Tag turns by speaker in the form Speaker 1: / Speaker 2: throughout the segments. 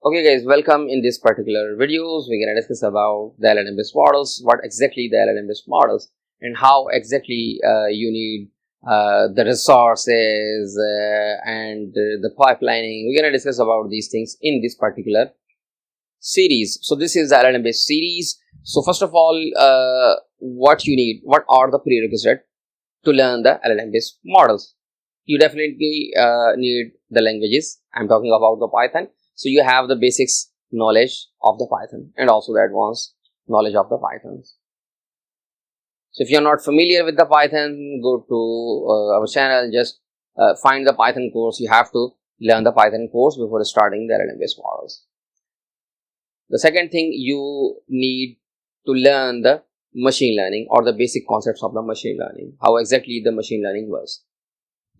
Speaker 1: Okay guys, welcome. In this particular videos, we're going to discuss about the LLM based models, what exactly the LLM based models and how exactly you need the resources and the pipelining. We're going to discuss about these things in this particular series. So this is the LLM based series. So first of all, what you need, what are the prerequisites to learn the LLM based models? You definitely need the languages. I'm talking about the Python. So you have the basics knowledge of the Python and also the advanced knowledge of the Python. So if you're not familiar with the Python, go to our channel, just find the Python course. You have to learn the Python course before starting the LLM based models. The second thing, you need to learn the machine learning or the basic concepts of the machine learning, how exactly the machine learning works.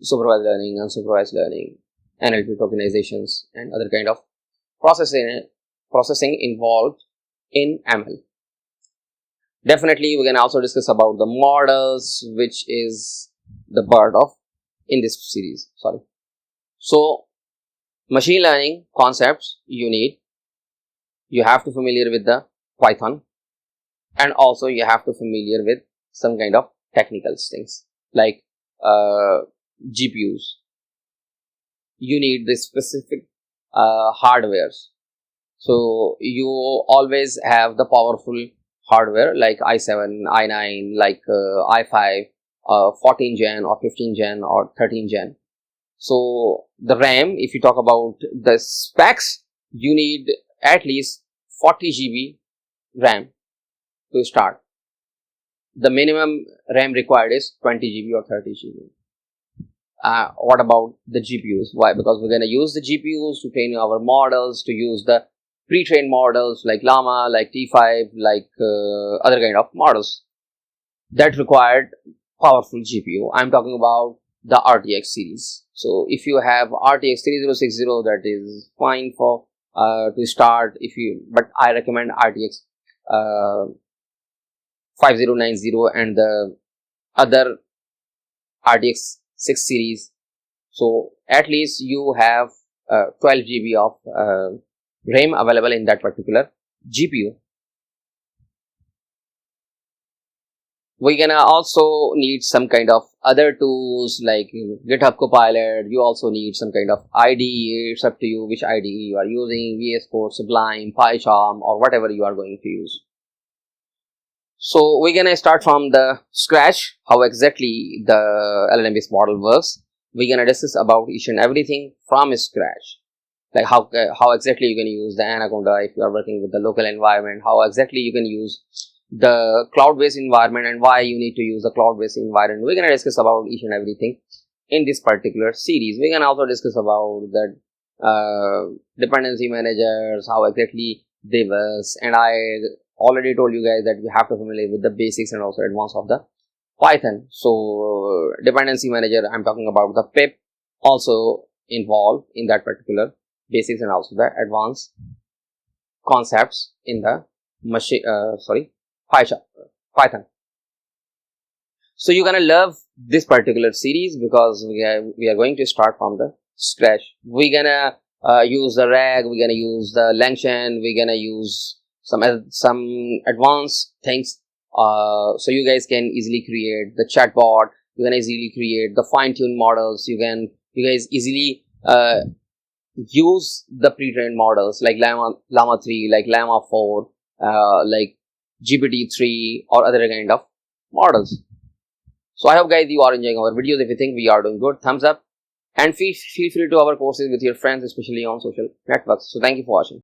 Speaker 1: Supervised learning, unsupervised learning, NLP tokenizations, and other kind of processing involved in ML. Definitely, we can also discuss about the models, which is the part of in this series. So machine learning concepts you have to familiar with the Python, and also you have to familiar with some kind of technical things like GPUs. You need the specific hardwares. So you always have the powerful hardware like i7, i9, like i5, 14 gen or 15 gen or 13 gen. So the RAM, if you talk about the specs, you need at least 40 GB RAM to start. The minimum RAM required is 20 GB or 30 GB. What about the GPUs? Why? Because we're going to use the GPUs to train our models, to use the pre-trained models like Llama, like T5, like other kind of models that required powerful GPU. I'm talking about the RTX series. So if you have RTX 3060, that is fine for to start. But I recommend RTX 5090 and the other RTX 6 series. So at least you have 12 GB of RAM available in that particular GPU. We're gonna also need some kind of other tools like GitHub Copilot. You also need some kind of IDE. It's up to you which IDE you are using, VS Code, Sublime, PyCharm, or whatever you are going to use. So we're gonna start from the scratch, how exactly the LLM based model works. We're gonna discuss about each and everything from scratch, like how exactly you can use the Anaconda if you are working with the local environment, how exactly you can use the cloud-based environment and why you need to use the cloud-based environment. We're gonna discuss about each and everything in this particular series. We're gonna also discuss about the dependency managers, how exactly they work, and I already told you guys that we have to familiar with the basics and also advanced of the Python. So dependency manager, I'm talking about the pip also involved in that particular basics and also the advanced concepts in the Python. So you're gonna love this particular series because we are going to start from the scratch. We're gonna use the RAG, we're gonna use the LangChain, we're gonna use some advanced things, so you guys can easily create the chatbot. You can easily create the fine-tuned models. You guys easily use the pre-trained models like Llama 3, like Llama 4, like GPT 3 or other kind of models. So I hope guys you are enjoying our videos. If you think we are doing good, thumbs up, and feel free to our courses with your friends, especially on social networks. So thank you for watching.